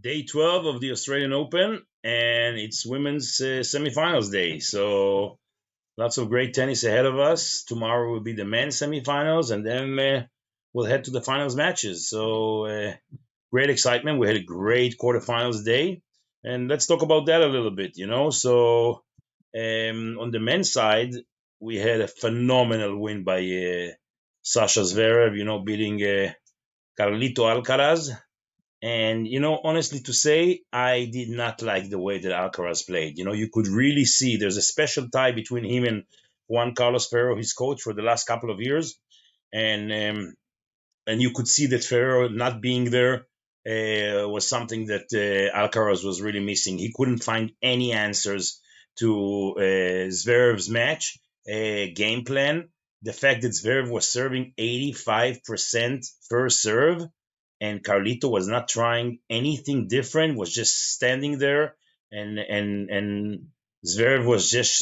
Day 12 of the Australian Open, and it's women's semifinals day. So lots of great tennis ahead of us. Tomorrow will be the men's semifinals, and then we'll head to the finals matches. So great excitement. We had a great quarterfinals day, and let's talk about that a little bit. So on the men's side, we had a phenomenal win by Sasha Zverev. Beating Carlito Alcaraz. And honestly to say, I did not like the way that Alcaraz played. You could really see there's a special tie between him and Juan Carlos Ferrero, his coach for the last couple of years, and you could see that Ferrero not being there was something that Alcaraz was really missing. He couldn't find any answers to Zverev's match game plan. The fact that Zverev was serving 85% first serve and Carlito was not trying anything different, was just standing there, and Zverev was just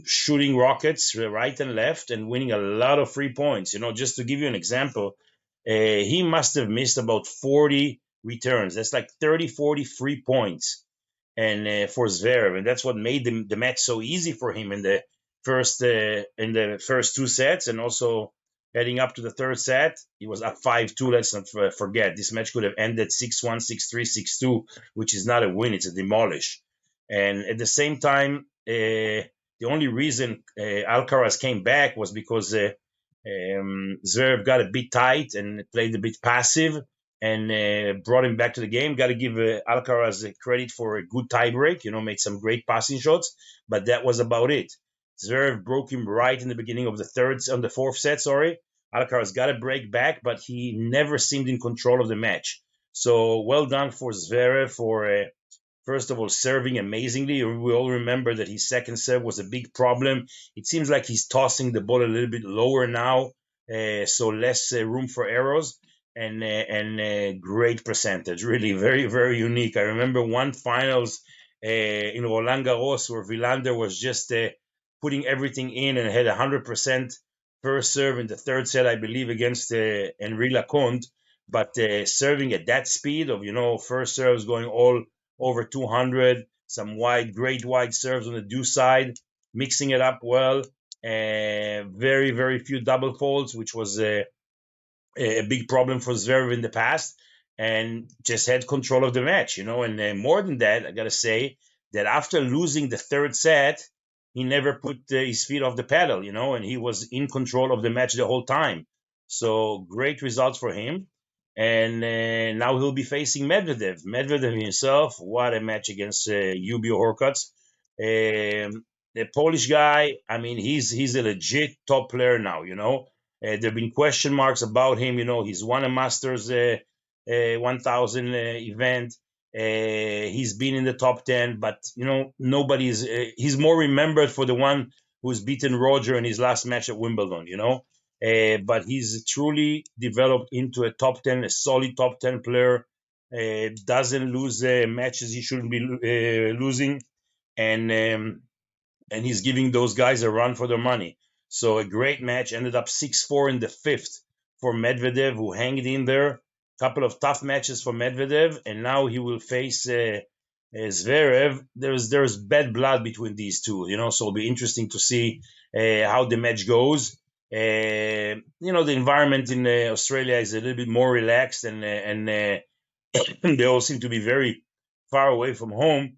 shooting rockets right and left and winning a lot of free points. Just to give you an example, he must have missed about 40 returns. That's like 30, 40 free points, and for Zverev, and that's what made the match so easy for him in the first two sets, and also heading up to the third set. He was up 5-2. Let's not forget this match could have ended 6-1, 6-3, 6-2, which is not a win; it's a demolish. And at the same time, the only reason Alcaraz came back was because Zverev got a bit tight and played a bit passive and brought him back to the game. Got to give Alcaraz credit for a good tiebreak. Made some great passing shots, but that was about it. Zverev broke him right in the beginning of the fourth set. Sorry, Alcaraz got a break back, but he never seemed in control of the match. So well done for Zverev for first of all, serving amazingly. We all remember that his second serve was a big problem. It seems like he's tossing the ball a little bit lower now, so less room for errors and great percentage. Really, very very unique. I remember one finals in Roland Garros where Villander was just putting everything in and had 100% first serve in the third set, I believe, against Henri Laconte. But serving at that speed of first serves going all over 200, some great wide serves on the due side, mixing it up well. Very, very few double faults, which was a big problem for Zverev in the past, and just had control of the match, And more than that, I got to say that after losing the third set, he never put his feet off the pedal, and he was in control of the match the whole time. So great results for him. And now he'll be facing Medvedev. Medvedev himself, what a match against Yubio Horkats. The Polish guy, I mean, he's a legit top player now, there have been question marks about him. He's won a Masters 1000 event. He's been in the top 10, but nobody's. He's more remembered for the one who's beaten Roger in his last match at Wimbledon. But he's truly developed into a top 10, a solid top 10 player. Doesn't lose matches he shouldn't be losing, and he's giving those guys a run for their money. So a great match. Ended up 6-4 in the fifth for Medvedev, who hanged in there. Couple of tough matches for Medvedev, and now he will face Zverev. There's bad blood between these two, so it'll be interesting to see how the match goes. The environment in Australia is a little bit more relaxed, and they all seem to be very far away from home.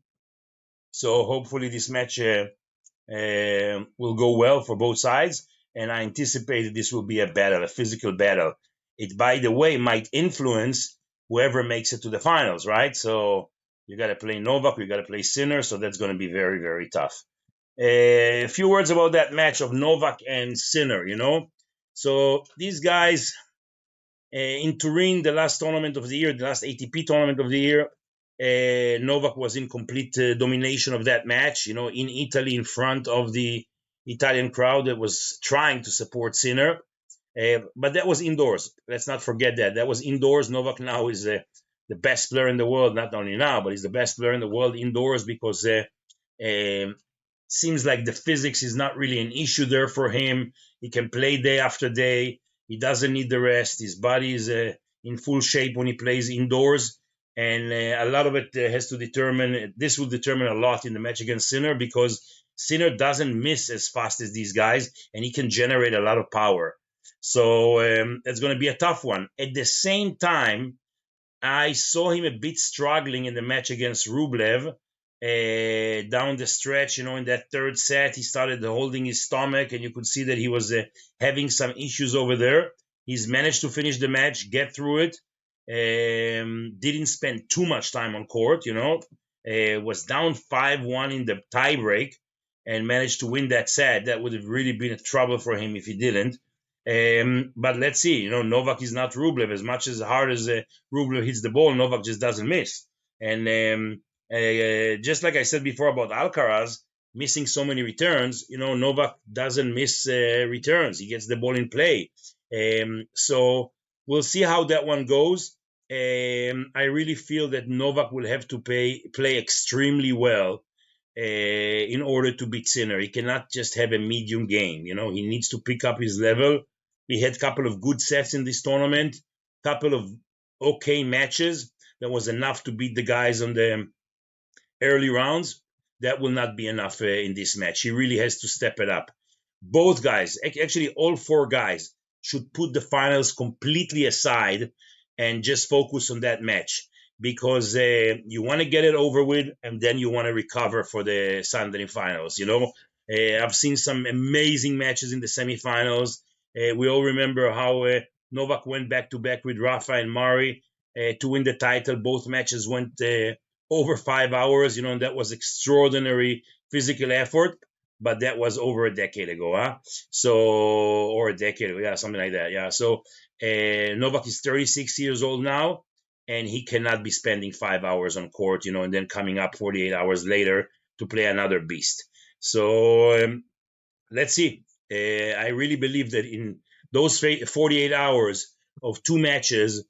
So hopefully this match will go well for both sides, and I anticipate that this will be a physical battle. It, by the way, might influence whoever makes it to the finals, right? So you got to play Novak, you got to play Sinner, so that's going to be very, very tough. A few words about that match of Novak and Sinner, So these guys in Turin, the last tournament of the year, the last ATP tournament of the year, Novak was in complete domination of that match, in Italy, in front of the Italian crowd that was trying to support Sinner. But that was indoors. Let's not forget that. That was indoors. Novak now is the best player in the world, not only now, but he's the best player in the world indoors because seems like the physics is not really an issue there for him. He can play day after day. He doesn't need the rest. His body is in full shape when he plays indoors. and a lot of it has to determine. This will determine a lot in the match against Sinner, because Sinner doesn't miss as fast as these guys, and he can generate a lot of power. So it's going to be a tough one. At the same time, I saw him a bit struggling in the match against Rublev down the stretch. In that third set, he started holding his stomach, and you could see that he was having some issues over there. He's managed to finish the match, get through it. Didn't spend too much time on court, was down 5-1 in the tiebreak and managed to win that set. That would have really been a trouble for him if he didn't. But let's see. Novak is not Rublev. As much as hard as Rublev hits the ball, Novak just doesn't miss. And just like I said before about Alcaraz missing so many returns, Novak doesn't miss returns. He gets the ball in play. So we'll see how that one goes. I really feel that Novak will have to play extremely well in order to beat Sinner. He cannot just have a medium game. He needs to pick up his level. We had a couple of good sets in this tournament, couple of okay matches. That was enough to beat the guys on the early rounds. That will not be enough in this match. He really has to step it up. Both guys, actually all four guys, should put the finals completely aside and just focus on that match, because you want to get it over with, and then you want to recover for the Sunday finals. I've seen some amazing matches in the semifinals. We all remember how Novak went back to back with Rafa and Mari to win the title. Both matches went over 5 hours, and that was extraordinary physical effort. But that was over a decade ago, huh? Or a decade ago, yeah, something like that, yeah. So Novak is 36 years old now, and he cannot be spending 5 hours on court, and then coming up 48 hours later to play another beast. So let's see. I really believe that in those 48 hours of two matches,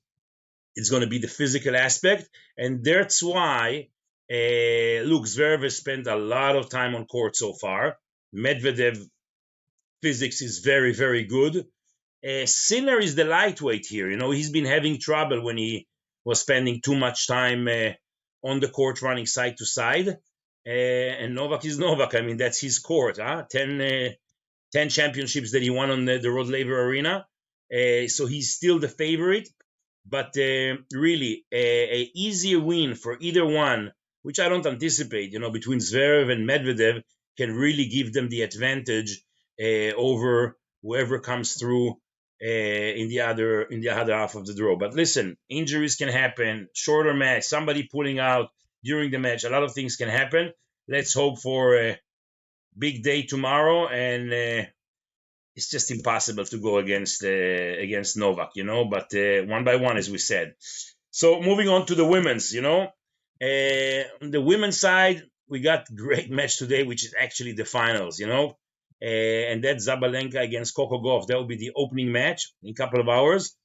it's going to be the physical aspect, and that's why look, Zverev has spent a lot of time on court so far. Medvedev physics is very, very good. Sinner is the lightweight here. He's been having trouble when he was spending too much time on the court running side to side. And Novak is Novak. I mean, that's his court, huh? 10 championships that he won on the Rod Laver Arena. So he's still the favorite. But really, a easier win for either one, which I don't anticipate, between Zverev and Medvedev, can really give them the advantage over whoever comes through in the other half of the draw. But listen, injuries can happen, shorter match, somebody pulling out during the match, a lot of things can happen. Let's hope for a big day tomorrow, and it's just impossible to go against Novak, But one by one, as we said. So moving on to the women's, on the women's side, we got great match today, which is actually the finals, and that's Zabalenka against Coco Gauff. That will be the opening match in a couple of hours,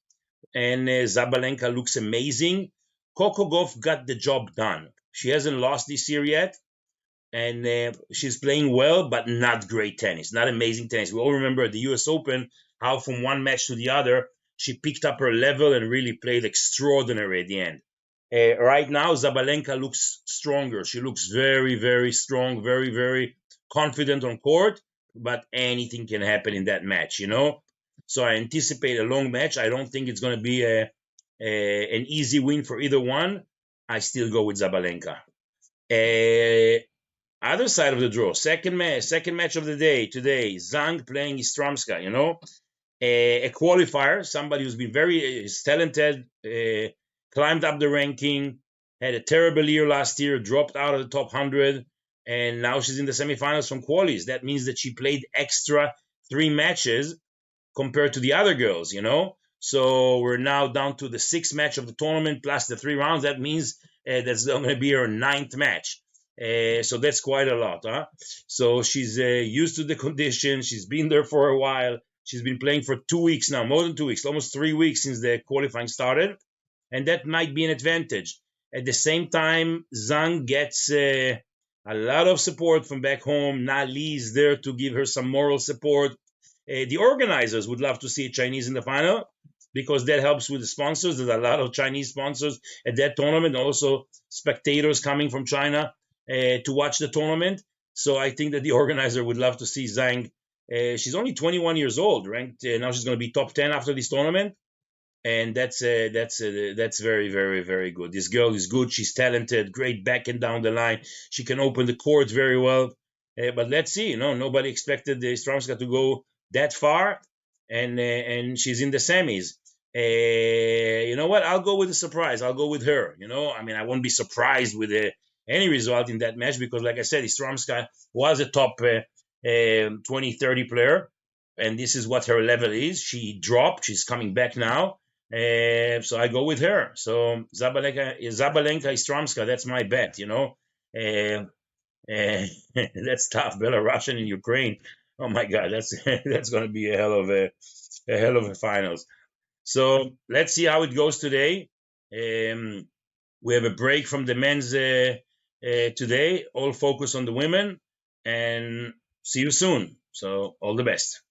and Zabalenka looks amazing. Coco Gauff got the job done. She hasn't lost this year yet, and she's playing well, but not great tennis, not amazing tennis. We all remember at the US Open how from one match to the other, she picked up her level and really played extraordinary at the end. Right now, Zabalenka looks stronger. She looks very, very strong, very, very confident on court, but anything can happen in that match, So I anticipate a long match. I don't think it's going to be an easy win for either one. I still go with Zabalenka. Other side of the draw, second match of the day today, Zhang playing Istramska, a qualifier, somebody who's been very talented, climbed up the ranking, had a terrible year last year, dropped out of the top 100, and now she's in the semifinals from qualies. That means that she played extra 3 matches compared to the other girls, So we're now down to the 6th match of the tournament plus the 3 rounds. That means that's going to be her 9th match. So that's quite a lot, huh? So she's used to the conditions. She's been there for a while. She's been playing for 2 weeks now, more than 2 weeks, almost 3 weeks since the qualifying started, and that might be an advantage. At the same time, Zhang gets a lot of support from back home. Na Li is there to give her some moral support. The organizers would love to see a Chinese in the final, because that helps with the sponsors. There's a lot of Chinese sponsors at that tournament, also spectators coming from China to watch the tournament. So I think that the organizer would love to see Zhang. She's only 21 years old, ranked. Now she's going to be top 10 after this tournament, and that's very, very, very good. This girl is good. She's talented, great back and down the line. She can open the court very well. But let's see. Nobody expected the Stromska to go that far, and she's in the semis. You know what? I'll go with a surprise. I'll go with her. I mean, I won't be surprised with any result in that match because, like I said, Stromska was a top 20, 30 player, and this is what her level is. She dropped. She's coming back now. So I go with her. So Zabalenka Stromska, that's my bet. That's tough. Belarusian in Ukraine. Oh my God, that's going to be a hell of a finals. So let's see how it goes today. We have a break from the men's today. All focus on the women, and see you soon. So all the best.